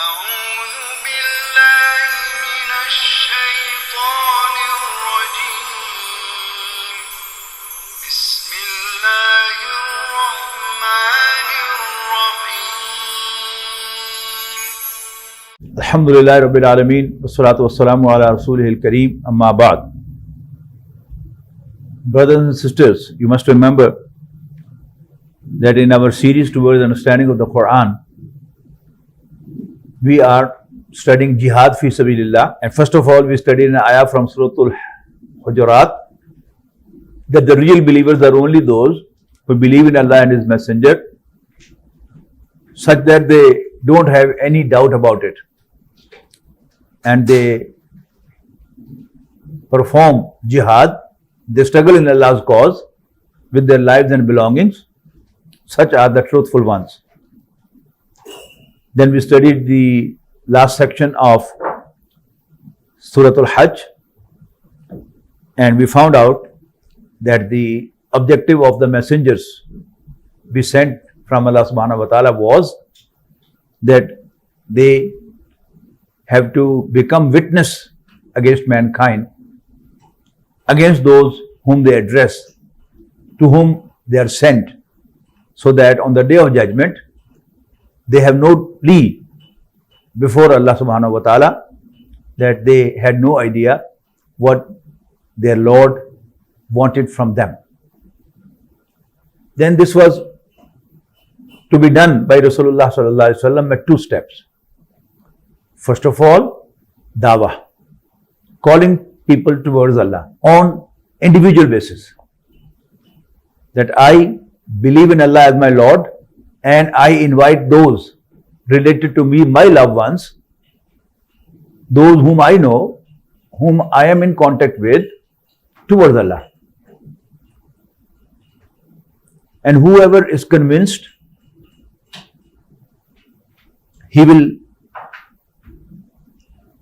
أعوذ بالله من الشيطان الرجيم بسم الله الرحمن الرحيم الحمد لله رب العالمين والصلاة والسلام على رسوله الكريم أما بعد. Brothers and sisters, you must remember that in our series towards understanding of the Quran, we are studying jihad fi sabilillah, and first of all we studied an ayah from Surah Al-Hujurat that the real believers are only those who believe in Allah and His Messenger, such that they don't have any doubt about it, and they perform jihad, they struggle in Allah's cause with their lives and belongings. Such are the truthful ones. Then we studied the last section of Surah Al-Hajj, and we found out that the objective of the messengers we sent from Allah subhanahu wa ta'ala was that they have to become witness against mankind, against those whom they address, to whom they are sent, so that on the day of judgment they have no plea before Allah subhanahu wa ta'ala that they had no idea what their Lord wanted from them. Then this was to be done by Rasulullah sallallahu alaihi wasallam at two steps. First of all, dawah, calling people towards Allah on individual basis, that I believe in Allah as my Lord and I invite those related to me, my loved ones, those whom I know, whom I am in contact with, towards Allah. And whoever is convinced, he will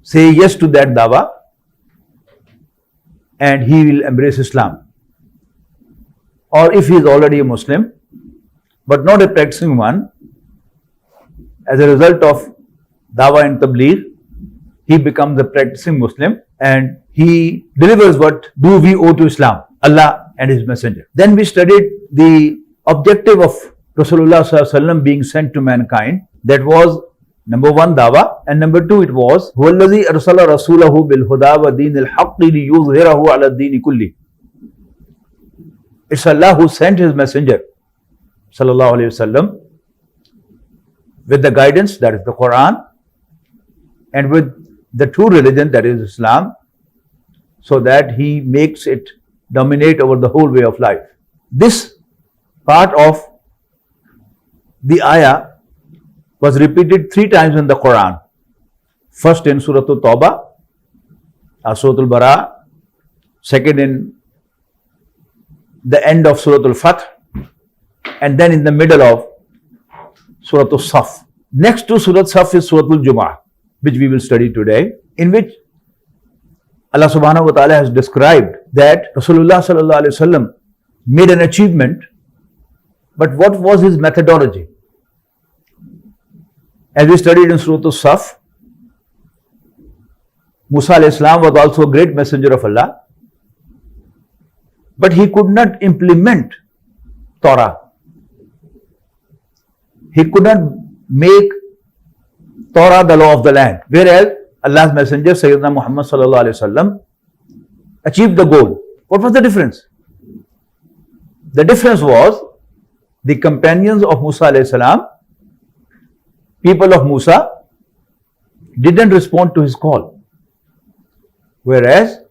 say yes to that dawah and he will embrace Islam. Or if he is already a Muslim but not a practicing one, as a result of dawah and tabligh, he becomes a practicing Muslim and he delivers what do we owe to Islam, Allah and His Messenger. Then we studied the objective of Rasulullah sallallahu alaihi wasallam being sent to mankind. That was number one, dawah, and number two, it was huwallazi arsala rasulahu bil huda wa dinil haqqi liyuzhirahu ala dini kulli. It's Allah who sent His Messenger sallallahu alaihi wasallam with the guidance, that is the Quran, and with the true religion, that is Islam, so that He makes it dominate over the whole way of life. This part of the ayah was repeated 3 times in the Quran. First in Surah Al-Tawbah, Surah Al-Bara, second in the end of Surah Al-Fath, and then in the middle of Surah Al-Saf. Next to Surah Al-Saf is Surah Al-Jumu'ah, which we will study today, in which Allah subhanahu wa ta'ala has described that Rasulullah sallallahu alaihi wasallam made an achievement, but what was his methodology? As we studied in Surah Al-Saf, Musa alayhi salam was also a great messenger of Allah, but he could not implement Torah. He could not make Torah the law of the land, whereas Allah's messenger Sayyidina Muhammad sallallahu alaihi wasallam achieved the goal. What was the difference? The difference was the companions of Musa alayhi salam, people of Musa, didn't respond to his call, whereas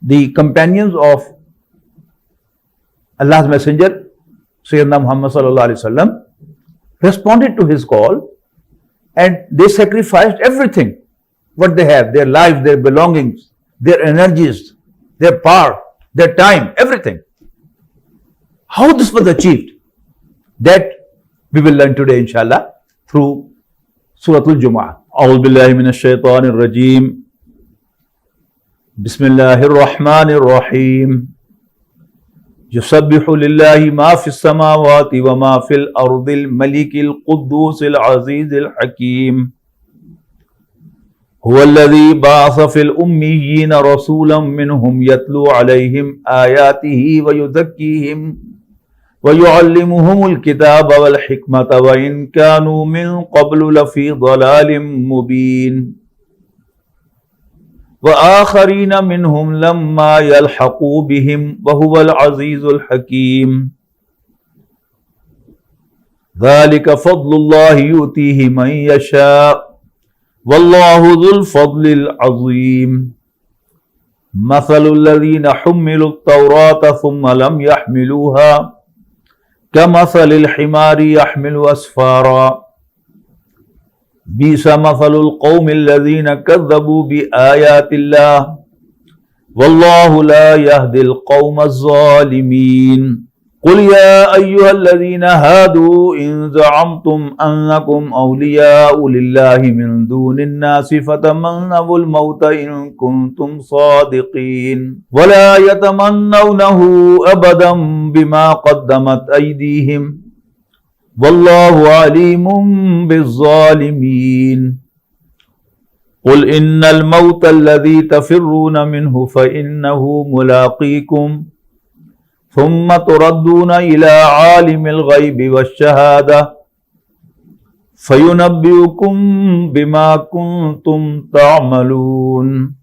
the companions of Allah's messenger Sayyidina Muhammad sallallahu alaihi wasallam responded to his call, and they sacrificed everything what they have, their life, their belongings, their energies, their power, their time, everything. How this was achieved, that we will learn today inshallah through Surah Al-Jumu'ah. A'udhu billahi minash shaitanir rajeem. Bismillahir Rahmanir Rahim. Yusabbihu lillahi ma fis samawati wa ma fil ardil malikil quddus al azizil hakim. هو الذي بعث في الأميين رسولا منهم يتلو عليهم آياته ويزكيهم ويعلمهم الكتاب والحكمة وإن كانوا من قبل لفي ضلال مبين وآخرين منهم لما يلحقوا بهم وهو العزيز الحكيم ذلك فضل الله يؤتيه من يشاء والله ذو الفضل العظيم مثل الذين حملوا التوراة ثم لم يحملوها كمثل الحمار يحمل أسفارا بئس مثل القوم الذين كذبوا بآيات الله والله لا يهدي القوم الظالمين قل يا أيها الذين هادوا إن زعمتم أنكم أولياء لله من دون الناس فتمنوا الموت إن كنتم صادقين ولا يتمنونه أبدا بما قدمت أيديهم والله عليم بالظالمين قل إن الموت الذي تفرون منه فإنه ملاقيكم ثم تردون إلى عالم الغيب والشهادة فينبئكم بما كنتم تعملون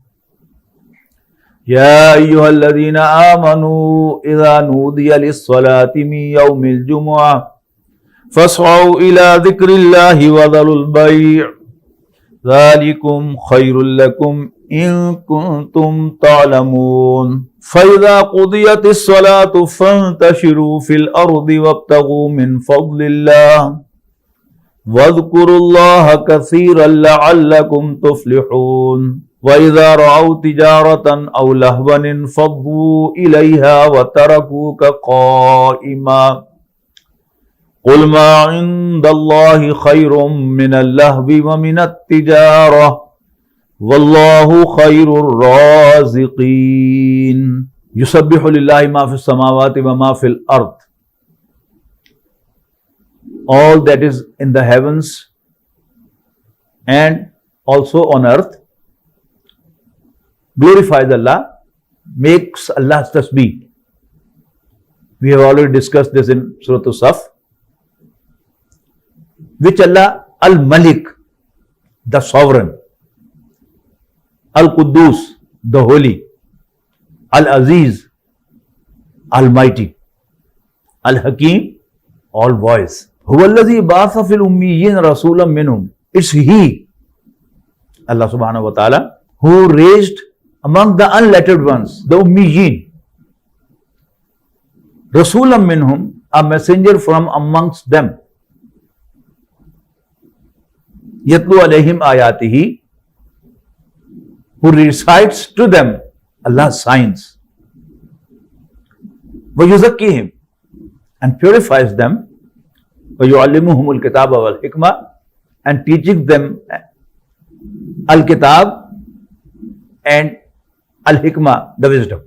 يا أيها الذين آمنوا إذا نودي للصلاة من يوم الجمعة فاسعوا إلى ذكر الله وذروا البيع ذلكم خير لكم إن كنتم تعلمون فإذا قضيت الصلاة فانتشروا في الأرض وابتغوا من فضل الله واذكروا الله كثيرا لعلكم تفلحون وإذا رأوا تجارة أو لهوا انفضوا إليها وتركوك قائما قل ما عند الله خير من اللهو ومن التجارة والله خير الرازقين يسبح لله ما في السماوات وما في الأرض. All that is in the heavens and also on earth glorifies Allah, makes Allah's tasbih. We have already discussed this in Surah As-Saf, which Allah, Al-Malik, the sovereign, Al-Quddus, the holy, Al-Aziz, almighty, Al-Hakim, all wise. Huwa allazi ba'atha fil ummiyyin rasulan minhum. It's He, Allah subhanahu wa ta'ala, who raised among the unlettered ones, the ummiyyin, rasulan minhum, a messenger from amongst them. Yatlu alayhim ayatihi, who recites to them Allah's signs. وَيُزَكِّيهِمْ, and purifies them. وَيُعَلِّمُهُمُ الْكِتَابَ وَالْحِكْمَةَ, and teaching them Al-Kitab and Al-Hikmah, the wisdom.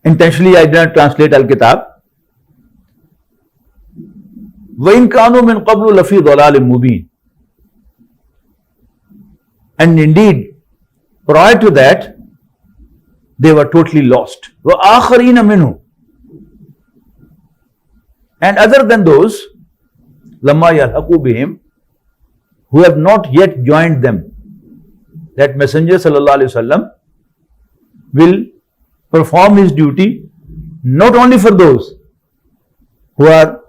Intentionally I did not translate Al-Kitab. وَإِنْ كَانُوا مِنْ قَبْلُ لَفِي ضَلَالٍ مُبِينٍ. And indeed, prior to that, they were totally lost. وَآخَرِينَ مِنْهُ, and other than those, لَمَّا يَلْحَقُوا بِهِمْ, who have not yet joined them. That Messenger sallallahu alaihi wasallam will perform his duty not only for those who are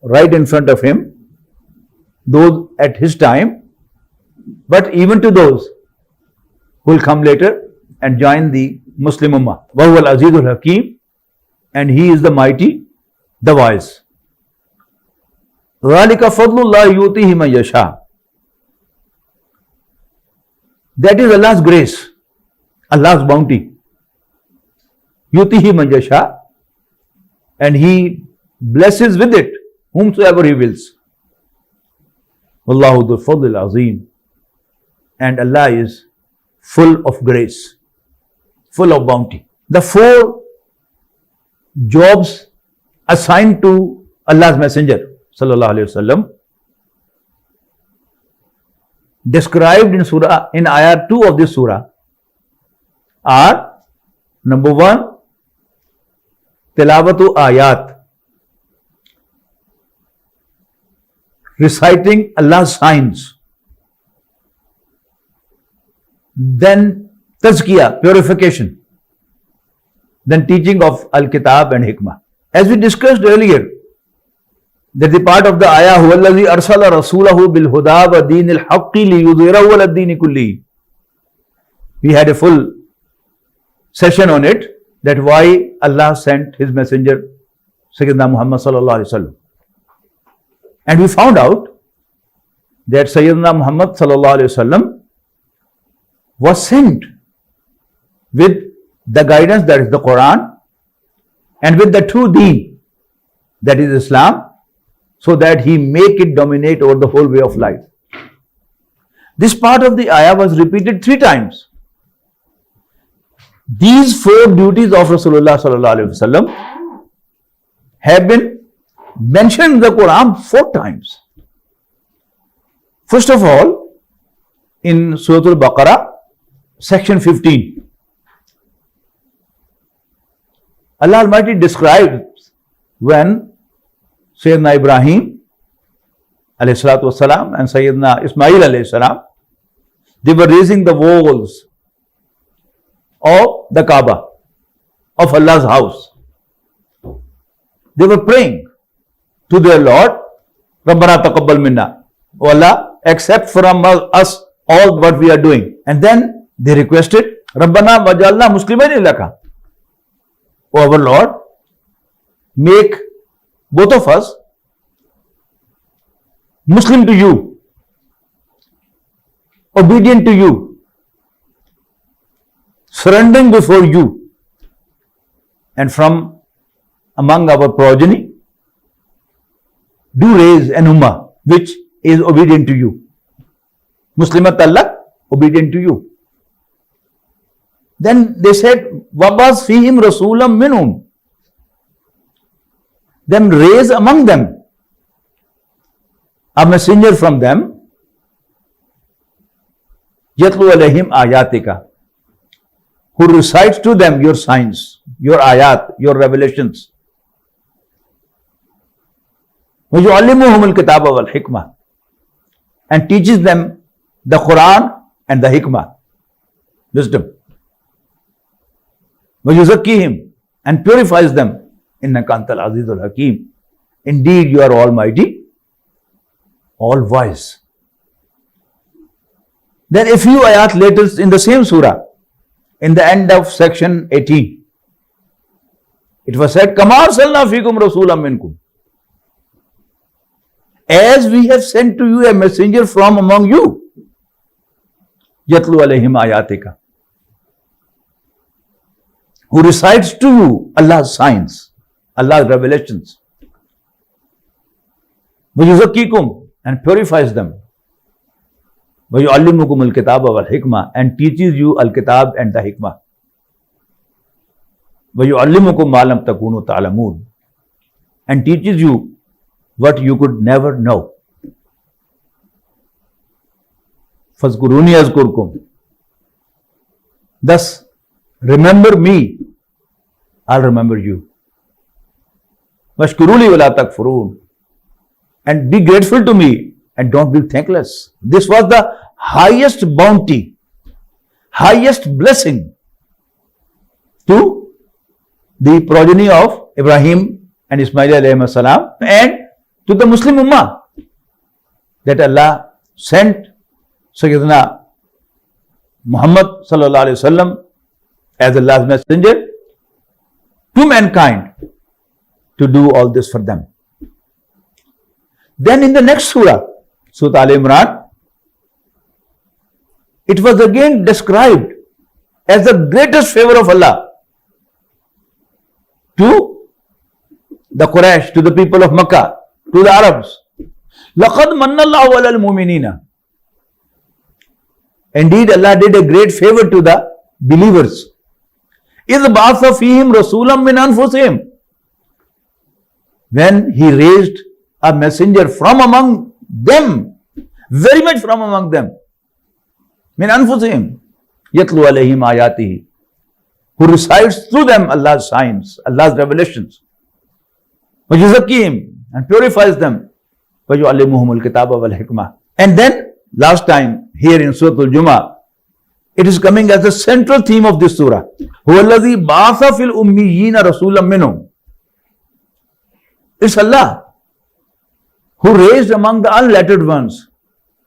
right in front of him, those at his time, but even to those who will come later and join the Muslim Ummah. وَهُوَ الْعَزِيزُ الْحَكِيمُ, and he is the mighty, the wise. ذَلِكَ فَضْلُ اللَّهِ يُؤْتِيهِ مَن يَشَاءُ. That is Allah's grace, Allah's bounty. يُؤْتِيهِ مَن يَشَاءُ, and He blesses with it whomsoever He wills. وَاللَّهُ ذُو الْفَضْلِ الْعَظِيمِ, and Allah is full of grace, full of bounty. The four jobs assigned to Allah's Messenger sallallahu alaihi wasallam described in ayah 2 of this surah are, number 1, tilawatu ayat, reciting Allah's signs. Then tazkiyah, purification. Then teaching of al-kitab and hikmah. As we discussed earlier, that the part of the ayah, huwa allazi arsala rasulahu bil huda wa deenil haqqi liyudhhirahu ala ad-dini kulli. We had a full session on it, that why Allah sent His messenger Sayyidina Muhammad sallallahu alaihi wasallam. And we found out that Sayyidina Muhammad sallallahu alaihi wasallam was sent with the guidance, that is the Quran, and with the true deen, that is Islam, so that he make it dominate over the whole way of life. This part of the ayah was repeated 3 times. These 4 duties of Rasulullah sallallahu alaihi wasallam have been mentioned in the Quran 4 times. First of all, in Surah Al-Baqarah, section 15, Allah Almighty describes when Sayyidina Ibrahim alayhi salatu wasalam and Sayyidina Ismail alayhi salam, they were raising the walls of the Kaaba, of Allah's house. They were praying to their Lord, Rabbana taqabbal minna, O Allah, accept from us all what we are doing. And then they requested, Rabbana wajalna muslimain laka, O our Lord, make both of us Muslim to you, obedient to you, surrendering before you, and from among our progeny, do raise an ummah which is obedient to you. Muslimat Allah, obedient to you. Then they said, Wabas fihim rasulam minhum. Then raise among them a messenger from them, Yatlu alayhim ayatika, who recites to them your signs, your ayat, your revelations. وَيُعَلِّمُهُمُ الْكِتَابَ وَالْحِكْمَةِ, and teaches them the Quran and the hikmah, wisdom. وَيُزَكِّيهِمْ, and purifies them. إِنَّكَ أَنْتَ الْعَزِيزُ الْحَكِيمُ, indeed you are almighty, all wise. Then a few ayat later in the same surah, in the end of section 18, it was said, كَمَا أَرْسَلْنَا فِيكُمْ رَسُولًا مِنْكُمْ, as we have sent to you a messenger from among you, يَتْلُو عَلَيْهِمْ آيَاتِكَ, who recites to you Allah's signs, Allah's revelations. وَيُزَكِّيكُمْ, and purifies them. وَيُعَلِّمُكُمُ الْكِتَابَ وَالْحِكْمَةِ, and teaches you al-kitab and the hikmah. وَيُعَلِّمُكُمْ مَا لَمْ تَكُونُوا تَعْلَمُونَ, and teaches you what you could never know. فَاذْكُرُونِي أَذْكُرْكُمْ, thus remember me, I'll remember you. وَاشْكُرُوا لِي وَلَا تَكْفُرُونَ, and be grateful to me and don't be thankless. This was the highest bounty, highest blessing to the progeny of Ibrahim and Ismail alayhi salam, and to the Muslim Ummah, that Allah sent Sayyidina Muhammad sallallahu alayhi wasallam as Allah's messenger to mankind to do all this for them. Then in the next surah, Surah Al-Imran, it was again described as the greatest favor of Allah to the Quraysh, to the people of Makkah, to the Arabs. لَقَدْ مَنَّ اللَّهُ عَلَى الْمُؤْمِنِينَ, indeed Allah did a great favor to the believers. إِذْ بَعَثَ فِيهِمْ رَسُولًا مِنْ أَنفُسِهِمْ, when He raised a messenger from among them, very much from among them, min anfusihim yatlu alayhim ayatihi, who recites through them Allah's signs, Allah's revelations, وَيُزَكِّيهِمْ, and purifies them, وَيُعَلِّمُهُمُ الْكِتَابَ وَالْحِكْمَةَ. And then last time here in Surah Al-Jumu'ah, it is coming as the central theme of this surah. هُوَ الَّذِي بَعَثَ فِي الْأُمِّيِّينَ رَسُولًا مِّنْهُمْ. It's Allah who raised among the unlettered ones.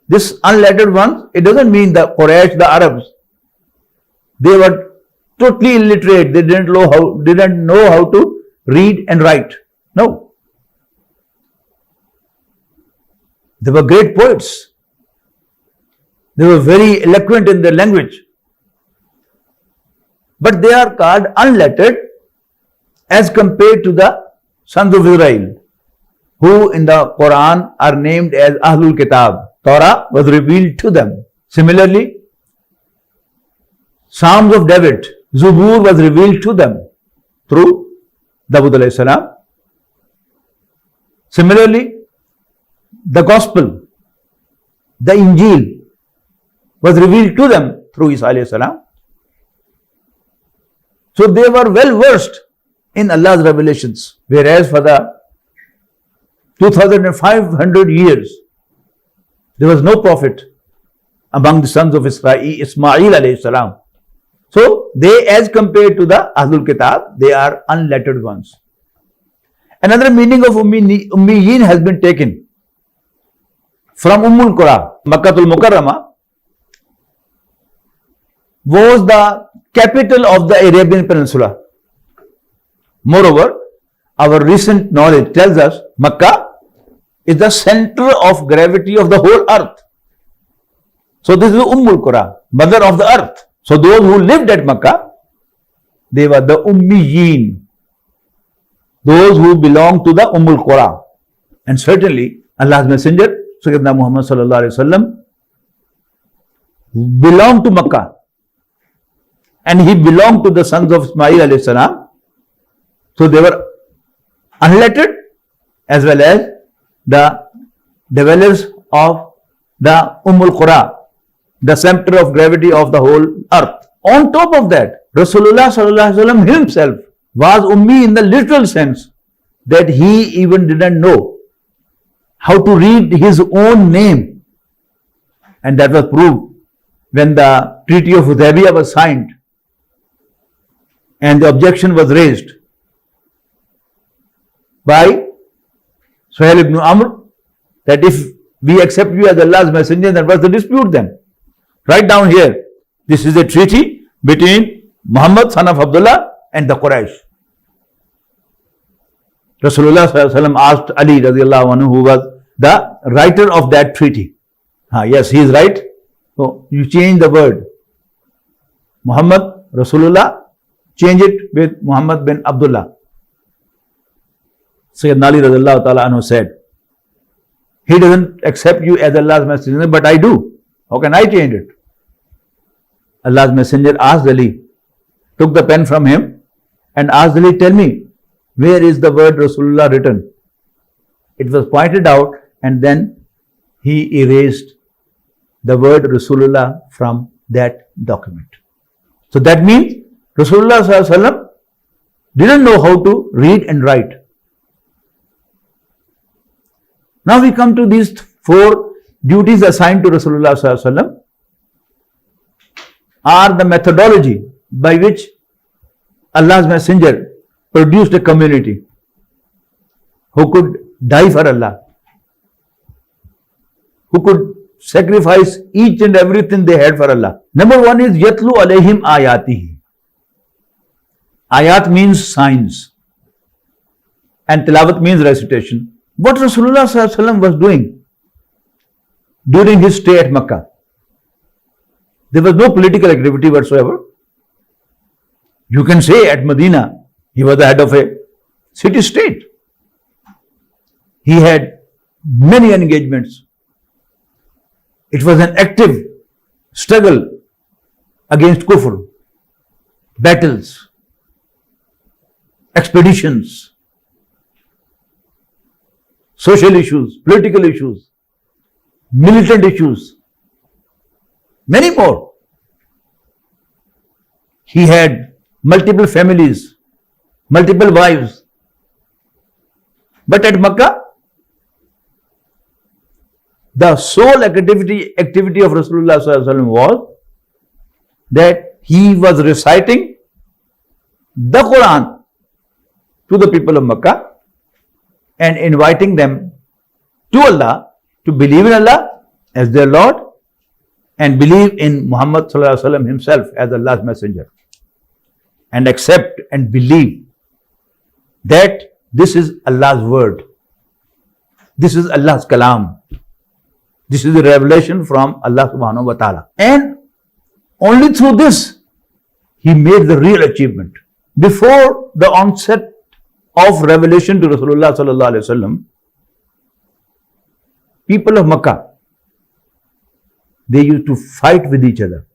This unlettered ones, it doesn't mean the Quraysh, the Arabs. They were totally illiterate. They didn't know how to read and write. No. They were great poets. They were very eloquent in their language. But they are called unlettered as compared to the sons of Israel, who in the Quran are named as Ahlul Kitab. Torah was revealed to them. Similarly, Psalms of David, Zubur was revealed to them through Dawud alayhi salam. Similarly, the Gospel, the Injil was revealed to them through Isa alayhi salam. So they were well versed in Allah's revelations. Whereas for the 2500 years, there was no prophet among the sons of Ismail alayhi salam. So they, as compared to the Ahlul Kitab, they are unlettered ones. Another meaning of Ummiyin has been taken from Ummul Qura. Makkatul Mukarramah was the capital of the Arabian Peninsula. Moreover, our recent knowledge tells us Makkah is the center of gravity of the whole earth. So this is Ummul Qura, mother of the earth. So those who lived at Makkah, they were the Ummiyin, those who belong to the Ummul Qura. And certainly Allah's Messenger, Sayyidina Muhammad sallallahu alaihi wasallam, belonged to Makkah. And he belonged to the sons of Ismail alayhi salam. So they were unlettered as well as the dwellers of the Ummul Qura, the center of gravity of the whole earth. On top of that, Rasulullah sallallahu alaihi wasallam himself was Ummi in the literal sense that he even didn't know how to read his own name. And that was proved when the Treaty of Hudaybiyah was signed and the objection was raised by Suhail ibn Amr that if we accept you as Allah's messenger, then what's the dispute then? Right down here, this is a treaty between Muhammad, son of Abdullah, and the Quraysh. Rasulullah sallallahu alaihi wasallam asked Ali radiallahu anhu, who was the writer of that treaty. Yes, he is right. So you change the word Muhammad, Rasulullah, change it with Muhammad bin Abdullah. Sayyidina Ali radiallahu ta'ala anhu said, he doesn't accept you as Allah's messenger, but I do. How can I change it? Allah's messenger asked Ali, took the pen from him and asked Ali, tell me, where is the word Rasulullah written? It was pointed out and then he erased the word Rasulullah from that document. So that means Rasulullah sallallahu alaihi wasallam didn't know how to read and write. Now we come to these four duties assigned to Rasulullah sallallahu alaihi wasallam are the methodology by which Allah's messenger produced a community who could die for Allah, who could sacrifice each and everything they had for Allah. Number one is Yatlu alayhim ayatihi. Ayat means signs and tilawat means recitation. What Rasulullah sallallahu alaihi wasallam was doing during his stay at Makkah, there was no political activity whatsoever. You can say at Medina, he was the head of a city-state. He had many engagements. It was an active struggle against kufr, battles, expeditions, social issues, political issues, militant issues. many more. He had multiple families, multiple wives. But at Makkah, the sole activity of Rasulullah sallallahu alaihi wasallam was that he was reciting the Quran to the people of Makkah and inviting them to Allah to believe in Allah as their Lord and believe in Muhammad sallallahu alaihi wasallam himself as Allah's messenger and accept and believe that this is Allah's word. This is Allah's kalam. This is a revelation from Allah subhanahu wa ta'ala. And only through this, he made the real achievement. Before the onset of revelation to Rasulullah sallallahu alaihi wasallam, people of Makkah, they used to fight with each other.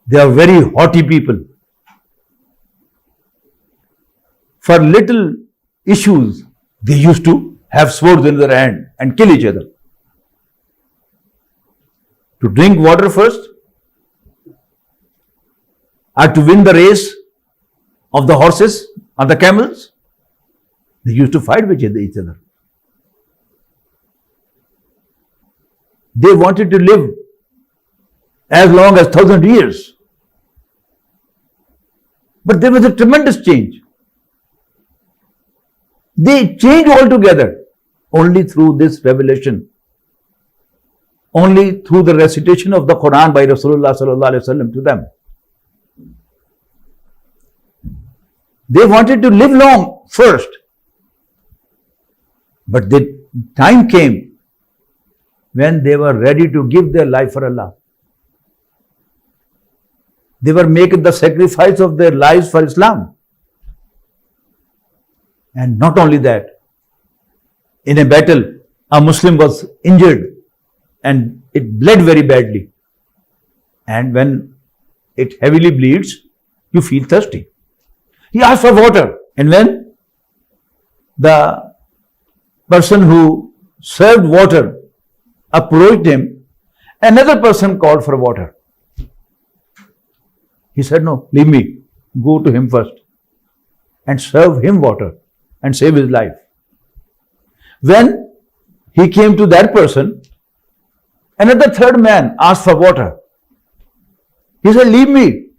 They are very haughty people. For little issues, they used to have swords in their hand and kill each other. To drink water first, or to win the race of the horses or the camels, they used to fight with each other. They wanted to live as long as 1,000 years. But there was a tremendous change. They changed altogether only through this revelation, only through the recitation of the Quran by Rasulullah sallallahu alaihi wasallam to them. They wanted to live long first, but the time came when they were ready to give their life for Allah. They were making the sacrifice of their lives for Islam. And not only that, in a battle, a Muslim was injured and it bled very badly. And when it heavily bleeds, you feel thirsty. He asked for water. And when the person who served water approached him, another person called for water. He said, no, leave me. Go to him first and serve him water and save his life. When he came to that person, another third man asked for water. He said, leave me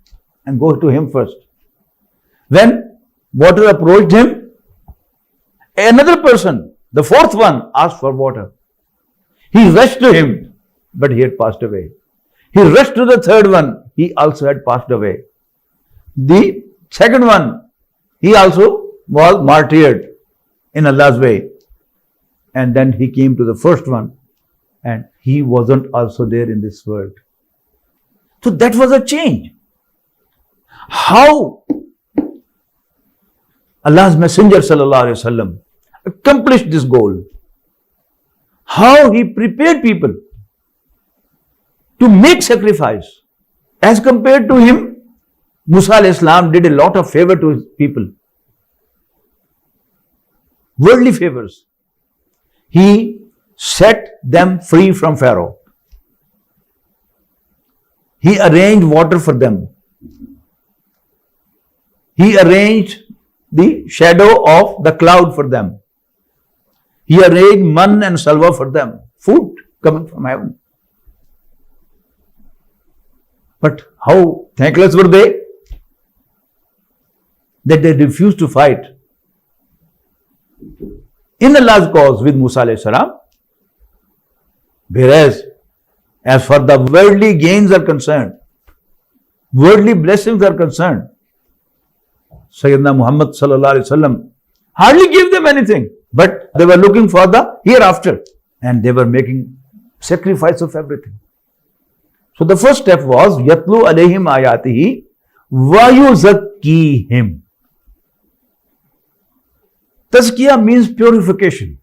and go to him first. When water approached him, another person, the fourth one, asked for water. He rushed to him, but he had passed away. He rushed to the third one, he also had passed away. The second one, he also was martyred in Allah's way. And then he came to the first one, and he wasn't also there in this world. So that was a change. How Allah's Messenger sallallahu alaihi wasallam accomplished this goal. How he prepared people to make sacrifice. As compared to him, Musa alayhi salam did a lot of favor to his people. Worldly favors. He set them free from Pharaoh. He arranged water for them. He arranged the shadow of the cloud for them. He arranged man and salwa for them, food coming from heaven. But how thankless were they? That they refused to fight in Allah's cause with Musa alayhi salam. Whereas, as far the worldly gains are concerned, worldly blessings are concerned, Sayyidina Muhammad sallallahu alaihi wasallam hardly gave them anything, but they were looking for the hereafter and they were making sacrifice of everything. So the first step was yatlu alayhim ayatihi wa yuzakkihim. Tazkiyah means purification,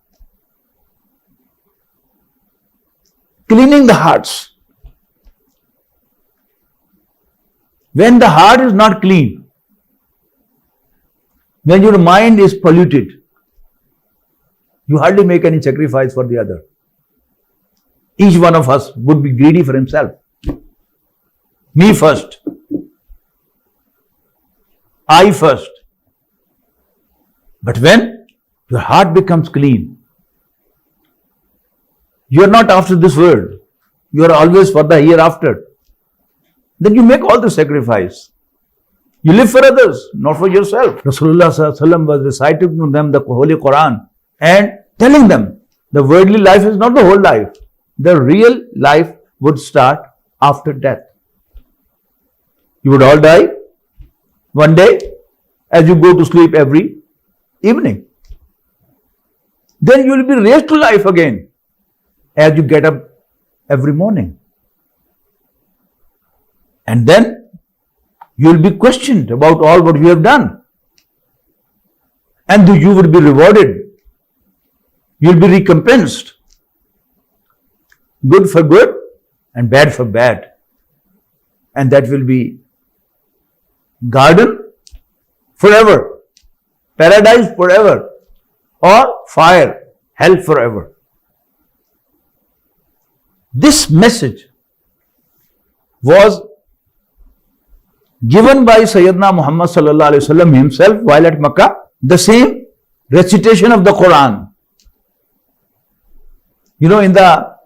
cleaning the hearts. When the heart is not clean, when your mind is polluted, you hardly make any sacrifice for the other. each one of us would be greedy for himself. Me first. I first. But when your heart becomes clean, you are not after this world, you are always for the hereafter, then you make all the sacrifice. You live for others, not for yourself. Rasulullah Sallallahu Alaihi Wasallam was reciting to them the Holy Quran and telling them the worldly life is not the whole life. The real life would start after death. You would all die one day as you go to sleep every evening. Then you will be raised to life again as you get up every morning. And then you will be questioned about all what you have done. And you will be rewarded. You will be recompensed. Good for good and bad for bad. And that will be garden forever, paradise forever, or fire, hell forever. This message was given by Sayyidina Muhammad Sallallahu Alaihi Wasallam himself while at Makkah. The same recitation of the Quran. You know, in the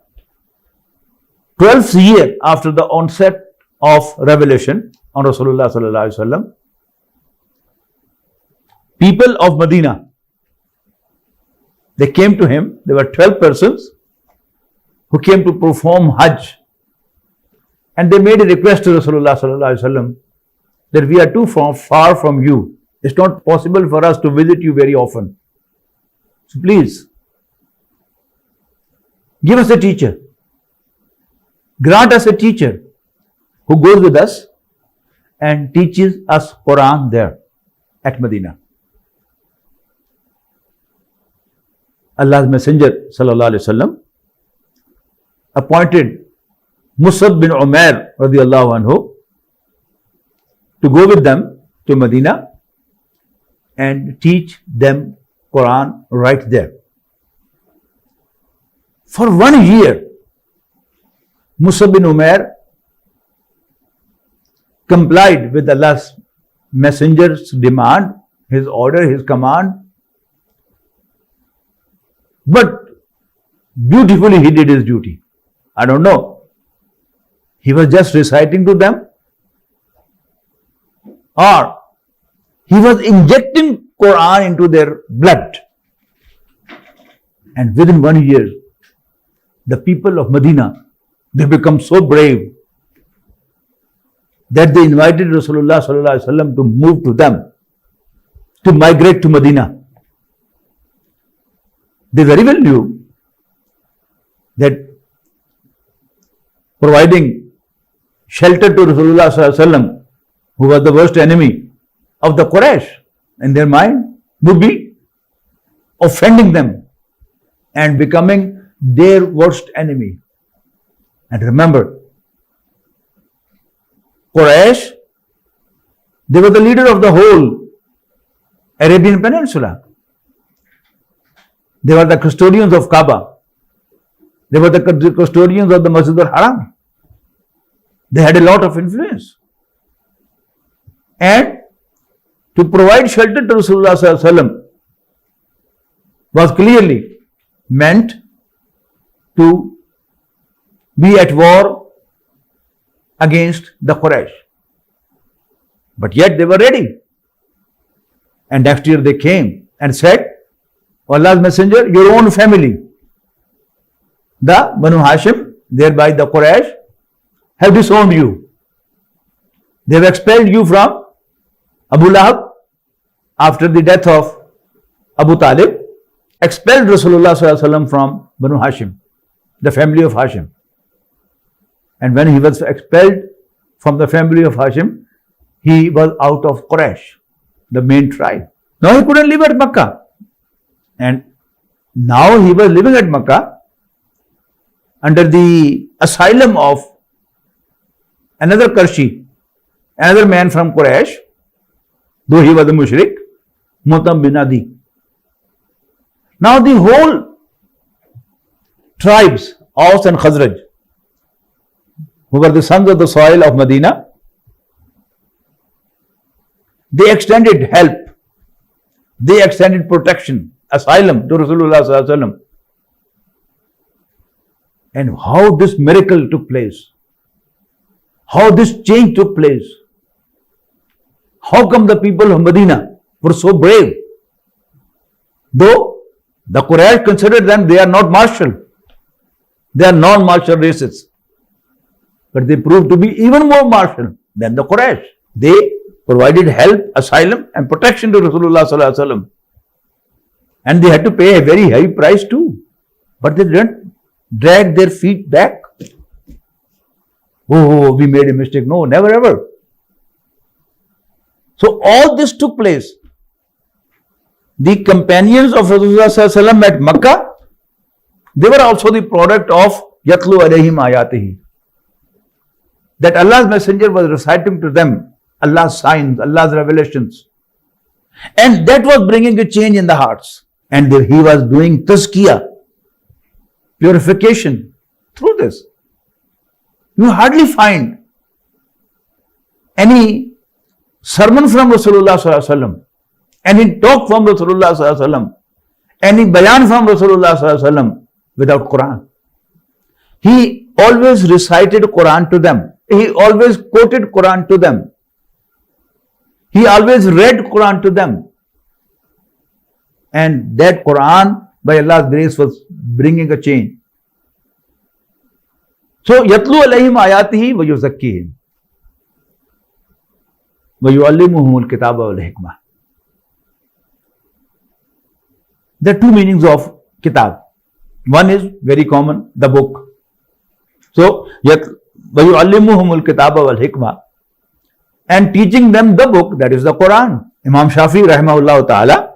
12th year after the onset of revelation on Rasulullah Sallallahu Alaihi Wasallam, people of Medina, they came to him. There were 12 persons who came to perform Hajj, and they made a request to Rasulullah Sallallahu Alaihi Wasallam that we are too far from you. It's not possible for us to visit you very often. So please, give us a teacher. Grant us a teacher who goes with us and teaches us Quran there at Medina. Allah's Messenger Sallallahu Alaihi Wasallam appointed Mus'ab bin Umair radiallahu anhu to go with them to Medina and teach them Quran right there. For 1 year, Mus'ab bin Umair complied with Allah's Messenger's demand, his order, his command. But beautifully he did his duty. I don't know. He was just reciting to them, or he was injecting Quran into their blood. And within 1 year, the people of Medina, they become so brave that they invited Rasulullah Sallallahu Alaihi Wasallam to move to them, to migrate to Medina. They very well knew that providing shelter to Rasulullah Sallallahu Alaihi Wasallam, who was the worst enemy of the Quraysh, in their mind, would be offending them and becoming their worst enemy. And remember, Quraysh, they were the leader of the whole Arabian Peninsula. They were the custodians of Kaaba. They were the custodians of the Masjid al-Haram. They had a lot of influence. And to provide shelter to Rasulullah Sallallahu Alaihi Wasallam was clearly meant to be at war against the Quraysh. But yet they were ready. And next year they came and said, Allah's Messenger, your own family, the Banu Hashim, thereby the Quraysh, have disowned you. They have expelled you from Abu Lahab after the death of Abu Talib, expelled Rasulullah Sallallahu Alaihi Wasallam from Banu Hashim, the family of Hashim. And when he was expelled from the family of Hashim, he was out of Quraysh, the main tribe. Now he couldn't live at Makkah. And now he was living at Makkah under the asylum of another Qarshi, another man from Quraysh, though he was a mushrik, Mu'tam bin Adi. Now the whole tribes Aus and Khazraj, who were the sons of the soil of Medina, they extended help, they extended protection, asylum to Rasulullah sallallahu alaihi wasallam. And how this miracle took place, how this change took place. How come the people of Medina were so brave? Though the Quraysh considered them, they are not martial, they are non-martial races, but they proved to be even more martial than the Quraysh. They provided help, asylum and protection to Rasulullah sallallahu alaihi wasallam. And they had to pay a very high price too. But they didn't drag their feet back. Oh, we made a mistake. No, never ever. So all this took place. The companions of Rasulullah sallallahu alaihi wasallam at Makkah, they were also the product of Yatlu alayhim ayatihi. That Allah's messenger was reciting to them Allah's signs, Allah's revelations. And that was bringing a change in the hearts. And he was doing tazkiyah, purification through this. You hardly find any sermon from Rasulullah sallallahu alaihi wasallam, any talk from Rasulullah sallallahu alaihi wasallam, any bayan from Rasulullah sallallahu alaihi wasallam without Quran. He always recited Quran to them. He always quoted Quran to them. He always read Quran to them. And that Quran, by Allah's grace, was bringing a change. So, yatlu alayhim ayatihi wa yuzakkihim wa yuallimuhumul kitaba wal hikmah. There are two meanings of kitab. One is very common, the book. So, wa yuallimuhumul kitaba wal hikmah, and teaching them the book, that is the Quran. Imam Shafi rahimahullah ta'ala,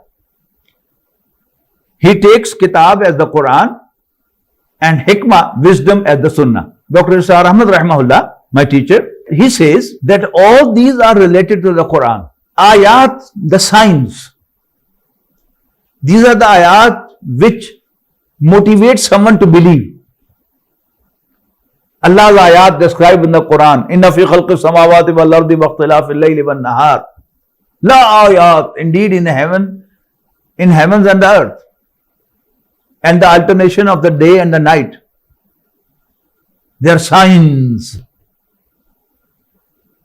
he takes kitab as the Quran and hikmah, wisdom, as the sunnah. Dr. Isar Ahmad rahimahullah, my teacher, he says that all these are related to the Quran. Ayat, the signs. These are the ayat which motivate someone to believe. Allah's ayat described in the Quran. Inna fi khalqi samawati wal ardi wa ikhtilafil layli wan nahar. La ayat, indeed in heavens and the earth, and the alternation of the day and the night. They are signs.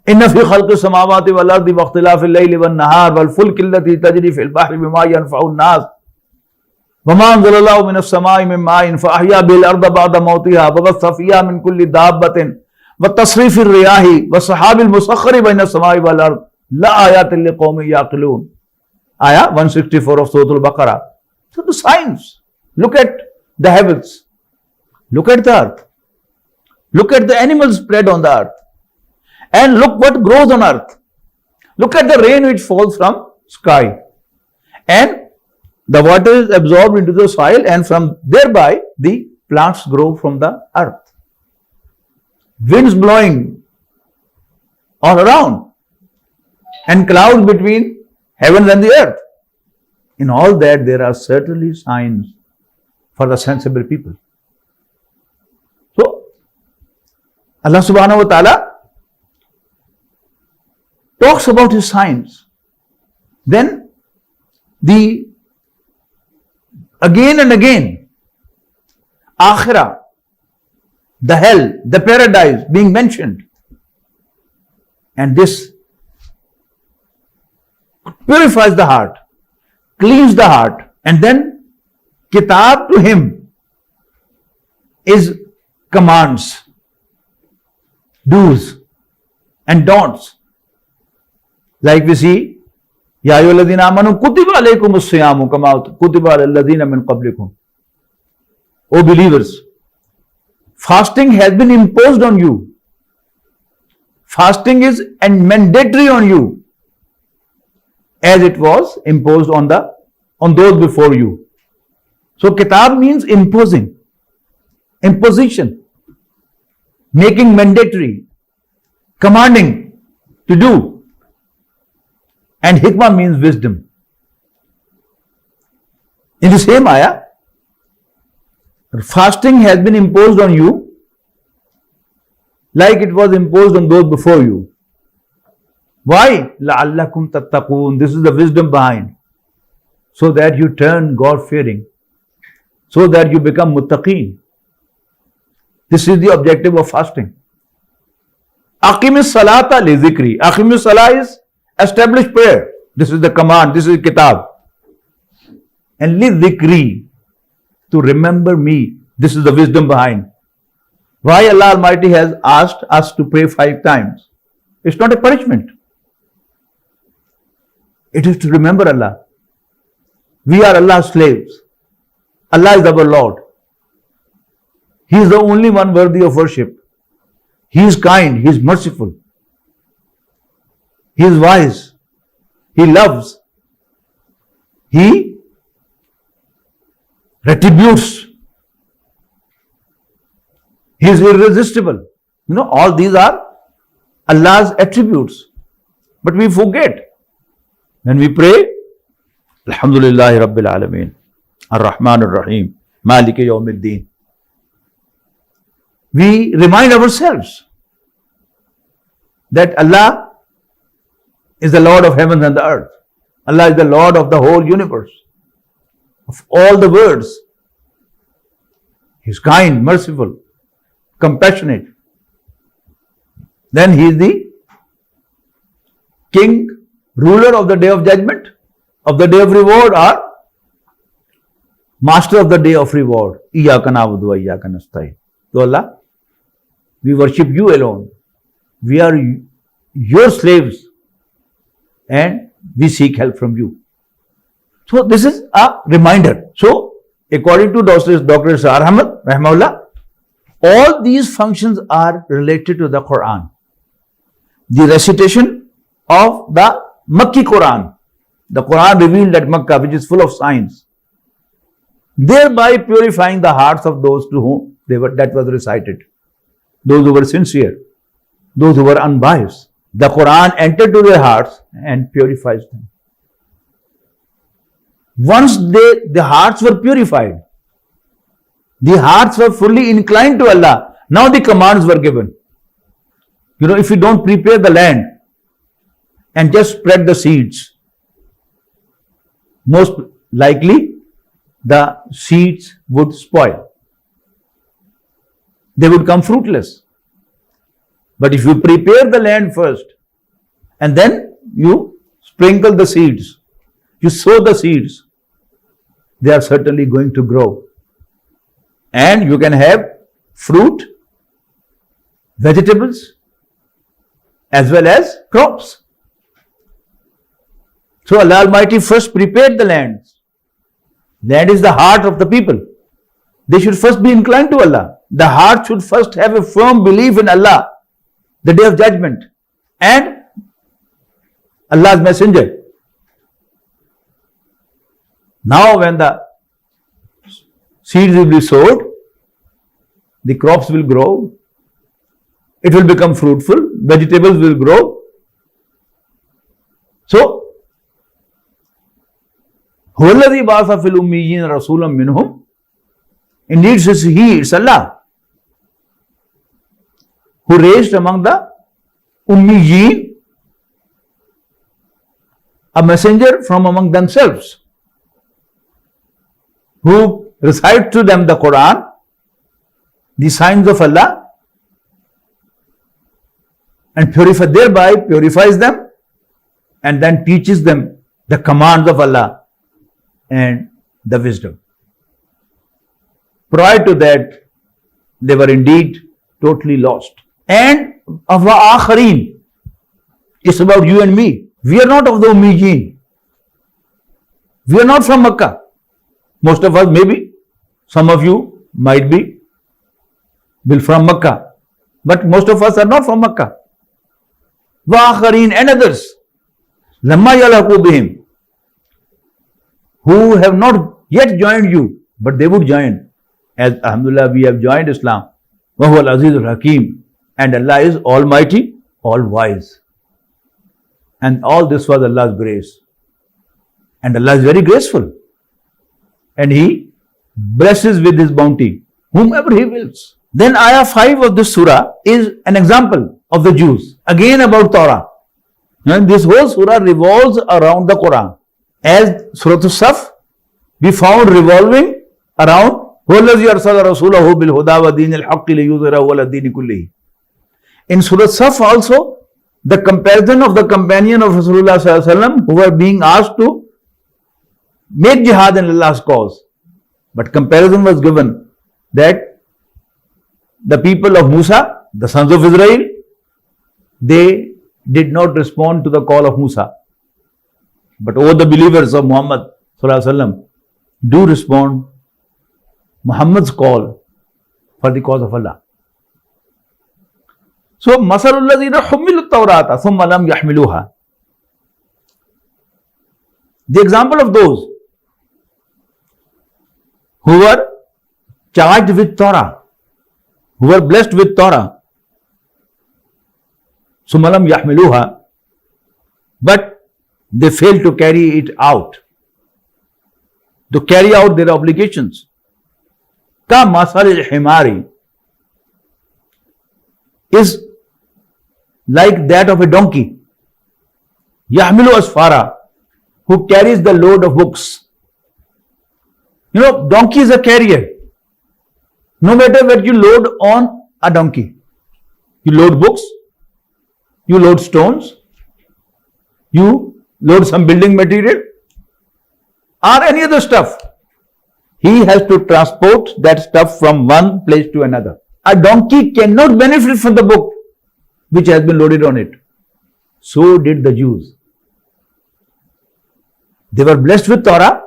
Inna fi khalqi samawati wal ardi wa ikhtilafil layli wan nahar wal fulki allati tajri fil bahri bima yanfa'u an-nas. وَمَا أَنزَلَ اللَّهُ مِنَ السَّمَاءِ مِن مَّاءٍ فَأَحْيَا بِهِ الْأَرْضَ بَعْدَ مَوْتِهَا وَبَثَّ فِيهَا مِن كُلِّ دَابَّةٍ وَتَصْرِيفِ الرِّيَاحِ وَالسَّحَابِ الْمُسَخَّرِ بَيْنَ السَّمَاءِ وَالْأَرْضِ لَآيَاتٍ لِقَوْمٍ يَعْقِلُونَ. Ayah 164 of Surah Al-Baqarah. So the signs. Look at the heavens. Look at the earth. Look at the animals spread on the earth. And look what grows on earth. Look at the rain which falls from sky. And the water is absorbed into the soil, and from thereby the plants grow from the earth. Winds blowing all around, and clouds between heaven and the earth. In all that, there are certainly signs for the sensible people. So, Allah subhanahu wa ta'ala talks about his signs. Then, again and again, Akhirah, the hell, the paradise being mentioned. And this purifies the heart, cleans the heart, and then kitab to him is commands, do's and don'ts. Like we see, Ya ayyuhalladhina amanu kutiba alaykumus siyamu kama kutiba alal ladhina min qablikum. O believers, fasting has been imposed on you. Fasting is mandatory on you, as it was imposed on those before you. So kitab means imposing, imposition, making mandatory, commanding to do. And hikmah means wisdom. In the same ayah, Fasting has been imposed on you like it was imposed on those before you. Why? لَعَلَّكُمْ تَتَّقُونَ. This is the wisdom behind. So that you turn God-fearing. So that you become muttaqeen. This is the objective of fasting. Aqimis salata li zikri. Aqimis salah is established prayer. This is the command. This is kitab. And li zikri, to remember me. This is the wisdom behind. Why Allah Almighty has asked us to pray 5 times. It's not a punishment. It is to remember Allah. We are Allah's slaves. Allah is our Lord. He is the only one worthy of worship. He is kind. He is merciful. He is wise. He loves. He retributes. He is irresistible. All these are Allah's attributes. But we forget. When we pray, Alhamdulillahi Rabbil Alameen, Ar-Rahman Ar-Rahim, Maliki Yawmiddin. We remind ourselves that Allah is the Lord of heavens and the earth. Allah is the Lord of the whole universe, of all the worlds. He is kind, merciful, compassionate. Then He is the King, ruler of the day of judgment, of the day of reward, or master of the day of reward. Iyyaka na'budu wa iyyaka nasta'in. So Allah, we worship you alone. We are your slaves and we seek help from you. So this is a reminder. So according to Dr. Sar Ahmad, rahimahullah, all these functions are related to the Quran. The recitation of the Makki Quran, the Quran revealed at Makkah, which is full of signs, thereby purifying the hearts of those to whom that was recited. Those who were sincere, those who were unbiased. The Quran entered to their hearts and purifies them. Once the hearts were purified, the hearts were fully inclined to Allah, now the commands were given. If you don't prepare the land and just spread the seeds, most likely the seeds would spoil. They would come fruitless. But if you prepare the land first and then you sprinkle the seeds, you sow the seeds, they are certainly going to grow. And you can have fruit, vegetables, as well as crops. So Allah Almighty first prepared the lands. Land is the heart of the people. They should first be inclined to Allah. The heart should first have a firm belief in Allah, the day of judgment, and Allah's messenger. Now when the seeds will be sowed, the crops will grow, it will become fruitful, vegetables will grow. So, Huwallazi ba'atha fil ummiyyin rasulan minhum. Indeed, it is He, it's Allah, who raised among the ummiyyin a messenger from among themselves, who recites to them the Quran, the signs of Allah, and thereby purifies them, and then teaches them the commands of Allah and the wisdom. Prior to that, they were indeed totally lost. And of akhareen, it's about you and me. We are not of the ummiyyin. We are not from Makkah. Most of us maybe, some of you might be from Makkah, but most of us are not from Makkah. Wa akhareen, and others, lamma yalhaqu bihim, who have not yet joined you, but they would join. As alhamdulillah, we have joined Islam. Wa huwa al-azizul hakim, and Allah is almighty, all wise. And all this was Allah's grace. And Allah is very graceful. And He blesses with His bounty. whomever he wills. Then ayah 5 of this surah is an example of the Jews. Again about Torah. And this whole surah revolves around the Quran. As Surah As-Saf, we found revolving around وَالَّذِي أَرْسَلَ رَسُولَهُ بِالْهُدَى وَدِينِ الْحَقِّ لِيُظْهِرَهُ عَلَى الدِّينِ كُلِّهِ. In Surah As-Saf also, the comparison of the companion of Rasulullah sallallahu alaihi wasallam who were being asked to make jihad in Allah's cause. But comparison was given that the people of Musa, the sons of Israel, they did not respond to the call of Musa. But all the believers of Muhammad sallallahu alaihi wasallam do respond Muhammad's call for the cause of Allah. So, مَثَلُ الَّذِينَ حُمِّلُوا التَّوْرَاةَ ثُمَّ لَمْ يَحْمِلُوهَا. The example of those who were charged with Torah, who were blessed with Torah, ثُمَّ لَمْ يَحْمِلُوهَا, but they failed to carry it out, to carry out their obligations. كَمَثَلِ الْحِمَارِ is like that of a donkey. يَحْمِلُ أَسْفَارًا, who carries the load of books. You know, donkey is a carrier. No matter what you load on a donkey, you load books, you load stones, you load some building material, or any other stuff. He has to transport that stuff from one place to another. A donkey cannot benefit from the book which has been loaded on it. So did the Jews. They were blessed with Torah.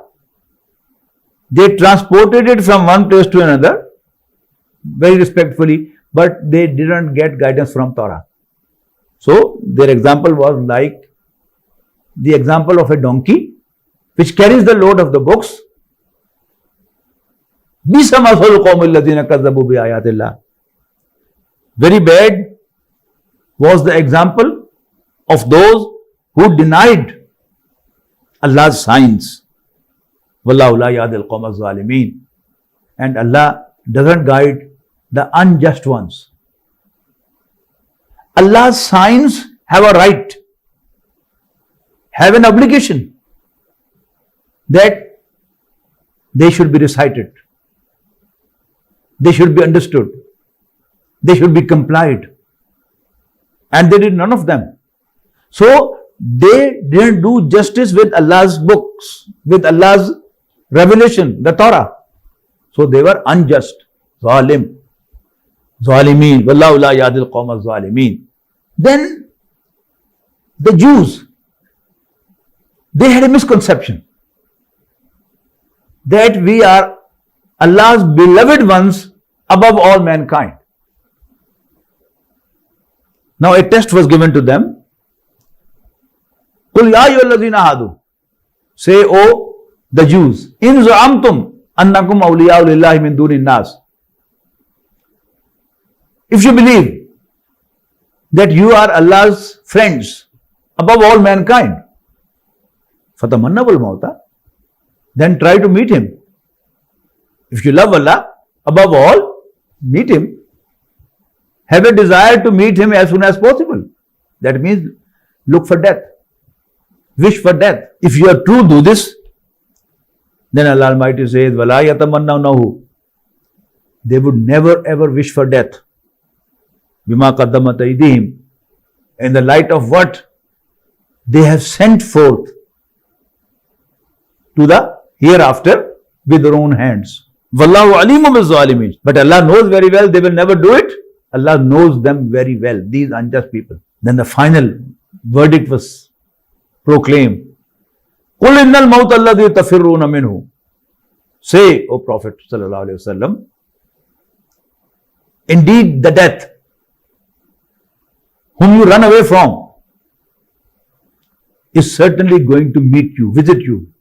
They transported it from one place to another very respectfully, but they didn't get guidance from Torah. So their example was like the example of a donkey which carries the load of the books. Very bad was the example of those who denied Allah's signs. Wallahu la yahdil qawma az-zalimin. And Allah doesn't guide the unjust ones. Allah's signs have a right, have an obligation that they should be recited, they should be understood, they should be complied. And they did none of them. So they didn't do justice with Allah's books, with Allah's revelation, the Torah. So they were unjust. Zalim. Zalimeen. Wallahu la yahdil qawma zalimeen. Then the Jews, they had a misconception that we are Allah's beloved ones above all mankind. Now a test was given to them. قُلْ يَا أَيُّهَا الَّذِينَ هَادُوا, say, O the Jews, إِنْ زَعَمْتُمْ أَنَّكُمْ أَوْلِيَاءُ لِلَّهِ مِنْ دُونِ النَّاسِ. If you believe that you are Allah's friends above all mankind, فَتَمَنَّوُا الْمَوْتَ, then try to meet Him. If you love Allah above all, meet Him. Have a desire to meet Him as soon as possible. That means look for death. Wish for death. If you are true, do this. Then Allah Almighty says, وَلَا يَتَمَنَّوْنَهُ, they would never ever wish for death. بِمَا قَدَّمَتْ أَيْدِيهِمْ, in the light of what they have sent forth to the hereafter with their own hands. وَاللَّهُ عَلِيمٌ بِالظَّالِمِينَ. But Allah knows very well they will never do it. Allah knows them very well, these unjust people. Then the final verdict was proclaimed. قُلْ إِنَّ الْمَوْتَ الَّذِي تَفِرُّونَ مِنْهُ. Say, O Prophet sallallahu alaihi wasallam, indeed the death whom you run away from is certainly going to meet you, visit you.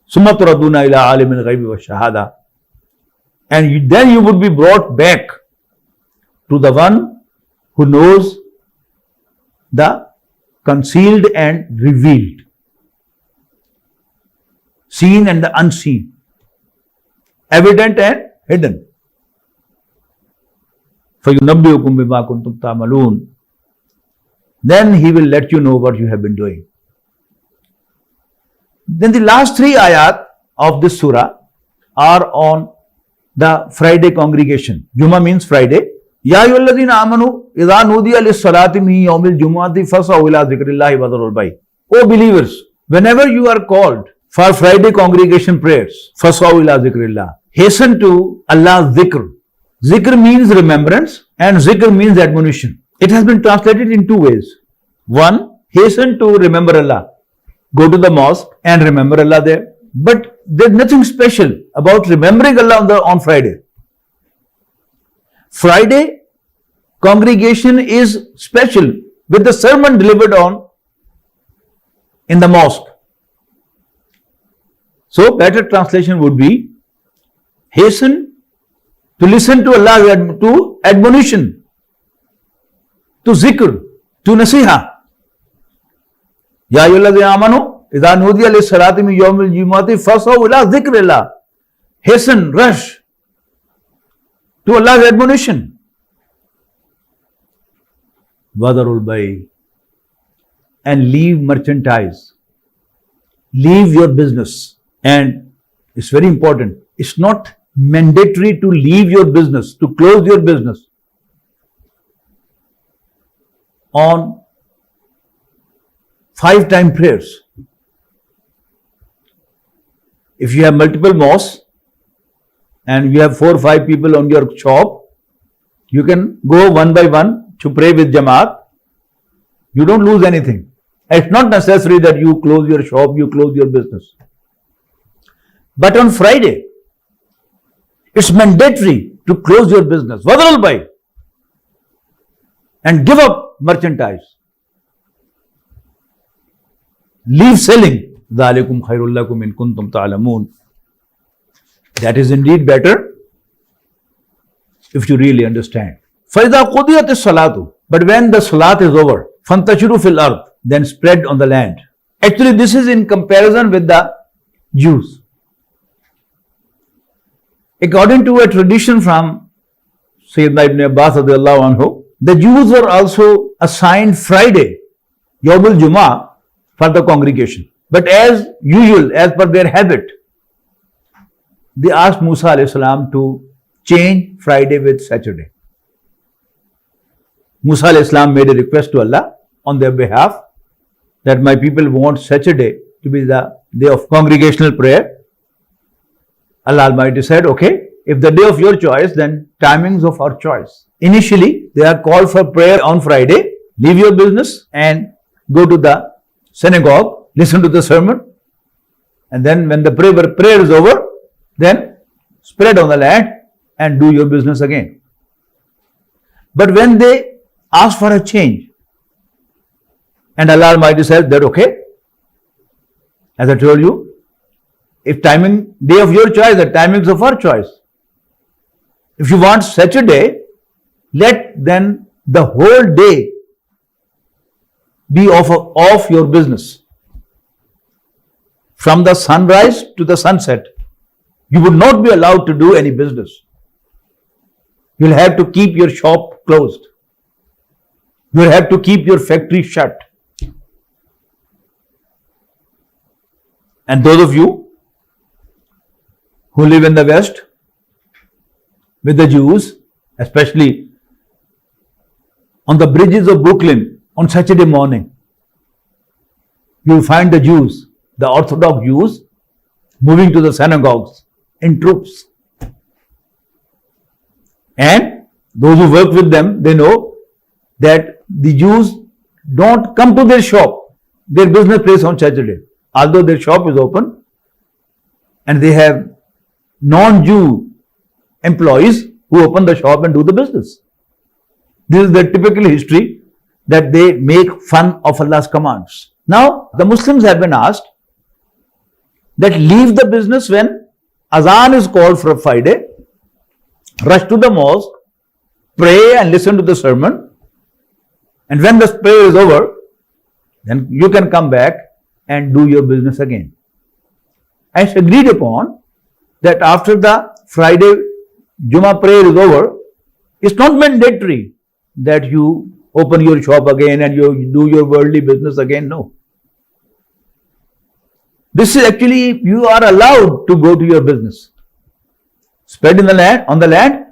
ثُمَّ تُرَدُّونَ إِلَىٰ عَالِمِ الْغَيْبِ وَالشَّهَادَةِ. And then you would be brought back to the one who knows the concealed and revealed, seen and the unseen, evident and hidden. فَيُنَبِّئُكُمْ بِمَا كُنْتُمْ تَعْمَلُونَ. Then he will let you know what you have been doing. Then the last 3 ayat of this surah are on the Friday congregation. Juma means Friday. Ya ayyuhalladhina amanu idha nudiya lis-salati min yawmil jumu'ati fas'au ila dhikrillahi wa dharul bay'. O believers, whenever you are called for Friday congregation prayers, fas'au ila dhikrillah, hasten to Allah's dhikr. Zikr means remembrance and zikr means admonition. It has been translated in 2 ways. One, hasten to remember Allah. Go to the mosque and remember Allah there. But there's nothing special about remembering Allah on Friday. Friday congregation is special with the sermon delivered on in the mosque. So better translation would be hasten to listen to Allah, to admonition, to zikr, to nasiha. Ya ayyuhalladhina amanu idha nudiya lis-salati min yawmil jumu'ati fas'au ila dhikrillah. Hasten, rush to Allah's admonition. Wadharul bay', and leave merchandise. Leave your business. And it's very important. It's not mandatory to leave your business, to close your business on 5-time prayers. If you have multiple mosques and you have 4 or 5 people on your shop, you can go one by one to pray with Jamaat. You don't lose anything. It's not necessary that you close your shop, you close your business. But on Friday, it's mandatory to close your business. Wadharul bay', and give up merchandise. Leave selling. ذَلِكُمْ خَيْرٌ لَكُمْ إِن كُنْتُمْ تَعْلَمُونَ. That is indeed better if you really understand. فَإِذَا قُضِيَتِ الصَّلَاةُ. But when the salat is over, فَانْتَشِرُوا فِي الْأَرْضِ, then spread on the land. Actually, this is in comparison with the Jews. According to a tradition from Sayyidina Ibn Abbas radiallahu anhu, the Jews were also assigned Friday, Yawmul Jummah, for the congregation. But as usual, as per their habit, they asked Musa alayhi salam to change Friday with Saturday. Musa alayhi salam made a request to Allah on their behalf that my people want Saturday to be the day of congregational prayer. Allah Almighty said, okay, if the day of your choice, then timings of our choice. Initially, they are called for prayer on Friday. Leave your business and go to the synagogue, listen to the sermon, and then when the prayer is over, then spread on the land and do your business again. But when they ask for a change, and Allah Almighty said that, okay, as I told you, if timing, day of your choice, the timings of our choice. If you want Saturday, let then the whole day be off your business. From the sunrise to the sunset, you would not be allowed to do any business. You'll have to keep your shop closed. You'll have to keep your factory shut. And those of you who live in the West with the Jews, especially on the bridges of Brooklyn on Saturday morning, you will find the Jews, the Orthodox Jews, moving to the synagogues in troops. And those who work with them, they know that the Jews don't come to their shop, their business place on Saturday. Although their shop is open and they have non-Jew employees who open the shop and do the business. This is the typical history that they make fun of Allah's commands. Now, the Muslims have been asked that leave the business when Azan is called for Friday, rush to the mosque, pray and listen to the sermon, and when the prayer is over, then you can come back and do your business again. It's agreed upon that after the Friday Jummah prayer is over, it's not mandatory that you open your shop again and you do your worldly business again. No. This is actually, you are allowed to go to your business. Spread in the land, on the land,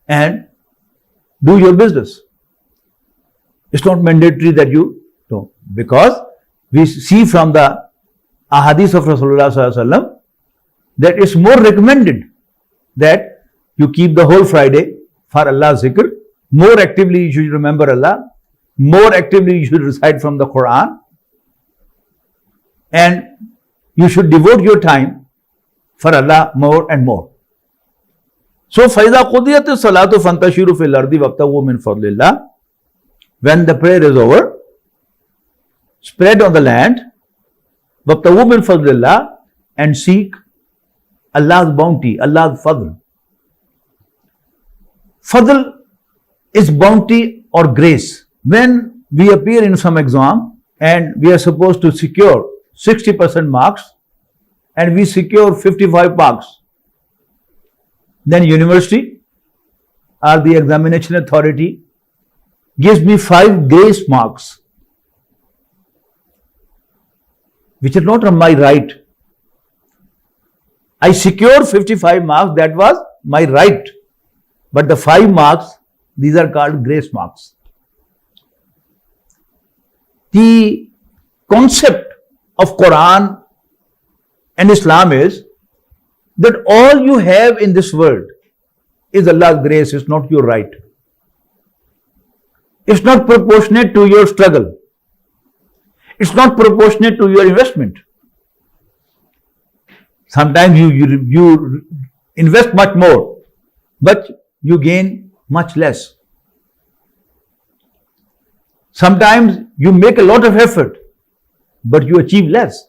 and do your business. It's not mandatory that you don't. Because we see from the ahadith of Rasulullah sallallahu alaihi wasallam that it's more recommended that you keep the whole Friday for Allah's zikr. More actively you should remember Allah. More actively you should recite from the Quran. And you should devote your time for Allah more and more. So, فَإِذَا قُضِيَتِ الصَّلَاةُ فَانْتَشِرُوا فِي الْأَرْضِ وَابْتَغُوا مِنْ فَضْلِ اللَّهِ. When the prayer is over, spread on the land, وَابْتَغُوا مِنْ فَضْلِ اللَّهِ, and seek Allah's bounty, Allah's fadl. Fadl is bounty or grace. When we appear in some exam and we are supposed to secure 60% marks and we secure 55 marks, then university or the examination authority gives me 5 grace marks, which are not on my right. I secured 55 marks, that was my right. But the 5 marks, these are called grace marks. The concept of Quran and Islam is that all you have in this world is Allah's grace, it's not your right. It's not proportionate to your struggle. It's not proportionate to your investment. Sometimes you invest much more, but you gain much less. Sometimes you make a lot of effort, but you achieve less.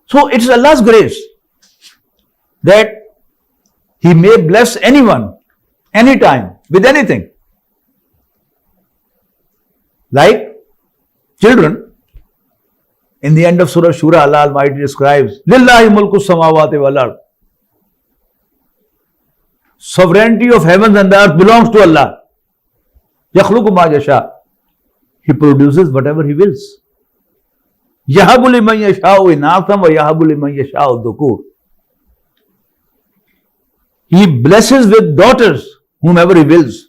So it's Allah's grace that He may bless anyone, anytime, with anything. Like children, in the end of Surah Shura, Allah Almighty describes, Lillahi mulku samawati wal ard. Sovereignty of heavens and the earth belongs to Allah. Yakhluqu ma yasha. He produces whatever He wills. Yahabu liman yasha'u inatham wa yahabu liman yasha'u dhukur. He blesses with daughters whomever He wills,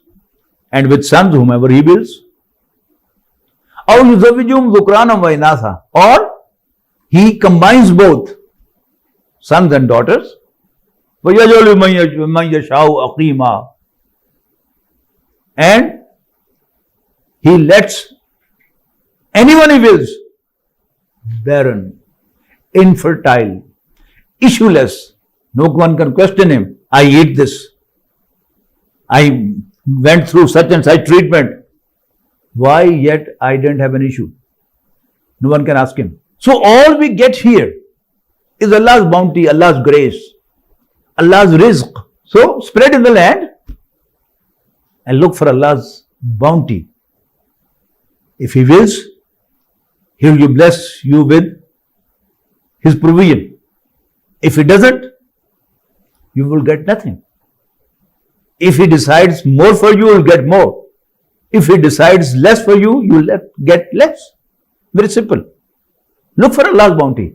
and with sons whomever He wills. Aw yuzawwijum dhukranam wa inatha. Or He combines both sons and daughters. وَيَجْعَلُ مَن يَشَاءُ أَقِيمًا. And He lets anyone He wills barren, infertile, issueless. No one can question Him. I eat this. I went through such and such treatment. Why yet I didn't have an issue? No one can ask Him. So all we get here is Allah's bounty, Allah's grace, Allah's rizq. So spread in the land and look for Allah's bounty. If He wills, He will bless you with His provision. If He doesn't, you will get nothing. If He decides more for you, you will get more. If He decides less for you, you will get less. Very simple. Look for Allah's bounty.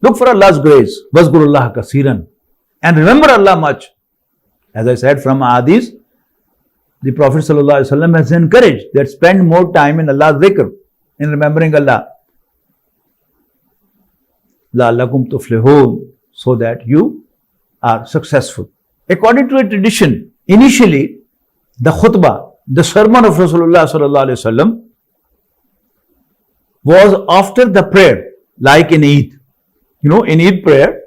Look for Allah's grace. Wazkurullah kasiran. And remember Allah much. As I said from Hadith, the Prophet ﷺ has encouraged that spend more time in Allah's dhikr, in remembering Allah. La'allakum tuflihun, so that you are successful. According to a tradition, initially the khutbah, the sermon of Rasulullah ﷺ was after the prayer, like in Eid. You know, in Eid prayer,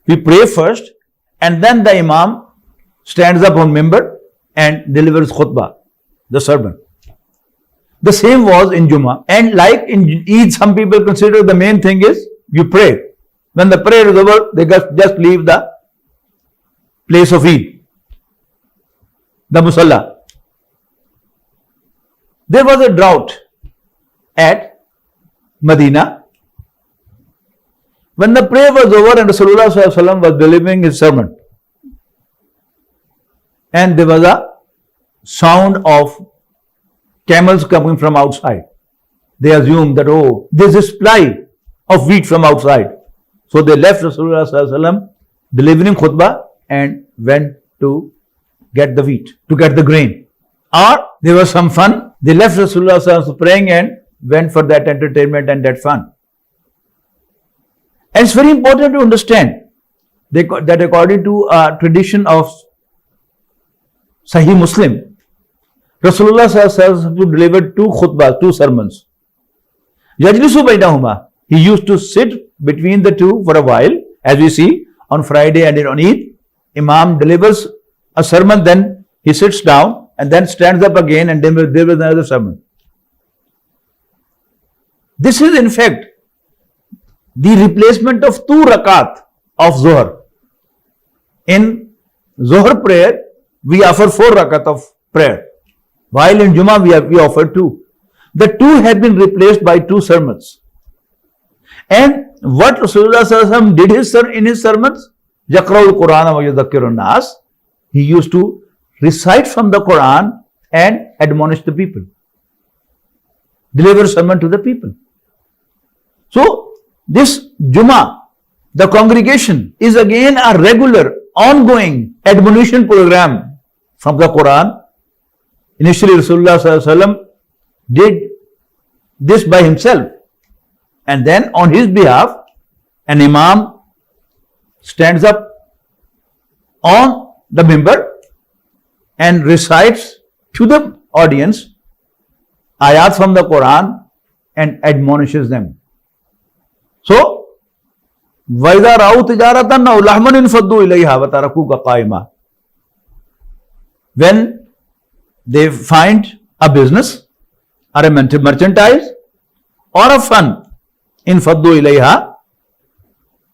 we pray first and then the Imam stands up on mimbar and delivers khutbah, the sermon. The same was in Jummah. And like in Eid, some people consider the main thing is you pray. When the prayer is over, they just leave the place of Eid, the musalla. There was a drought at Medina. When the prayer was over and Rasulullah ﷺ was delivering his sermon, and there was a sound of camels coming from outside. They assumed that, oh, there's a supply of wheat from outside. So they left Rasulullah sallallahu alaihi wasallam delivering khutbah and went to get the wheat, to get the grain. Or there was some fun. They left Rasulullah sallallahu alaihi wasallam praying and went for that entertainment and that fun. And it's very important to understand that according to a tradition of Sahih Muslim, Rasulullah sallallahu alaihi wasallam delivered two khutbahs, two sermons. Yajlisu bainahuma. He used to sit between the two for a while, as we see on Friday and on Eid. Imam delivers a sermon, then he sits down and then stands up again and delivers another sermon. This is in fact the replacement of 2 rakat of Zohar. In Zohar prayer, we offer 4 rakat of prayer, while in Jummah we offer 2. The 2 have been replaced by 2 sermons. And what Rasulullah sallallahu alaihi wasallam did in his sermons, Yaqra'ul Quran wa yudhakkirun nas, he used to recite from the Quran and admonish the people, deliver sermon to the people. So this Jummah, the congregation, is again a regular, ongoing admonition program from the Quran. Initially Rasulullah sallallahu alaihi wasallam did this by himself, and then on his behalf an imam stands up on the mimbar and recites to the audience ayat from the Quran and admonishes them. So, وَإِذَا رَأَوْا تِجَارَةً أَوْ لَهْوًا انفَضُّوا إِلَيْهَا وَتَرَكُوكَ قَائِمًا. When they find a business or a merchandise or a fun, انفَضُّوا إِلَيْهَا,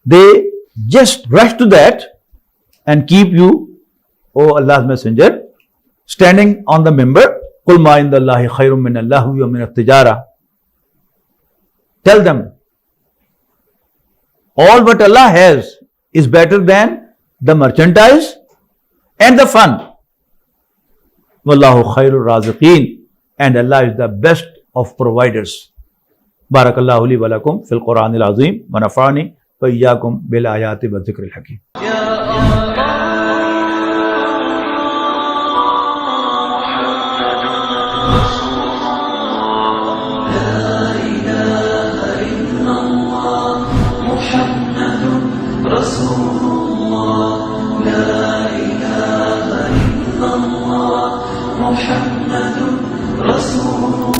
they just rush to that and keep you, O Allah's Messenger, standing on the mimbar. قُلْ مَا عِنْدَ اللَّهِ خَيْرٌ مِّنَ اللَّهْوِ وَمِنَ التِّجَارَةِ. Tell them, all what Allah has is better than the merchandise and the fun. Wallahu khairur raziqeen, and Allah is the best of providers. Barakallahu li wa lakum fil Quranil Azim wa nafa'ani wa iyyakum bil ayati wa dhikril hakim. محمد رسول الله.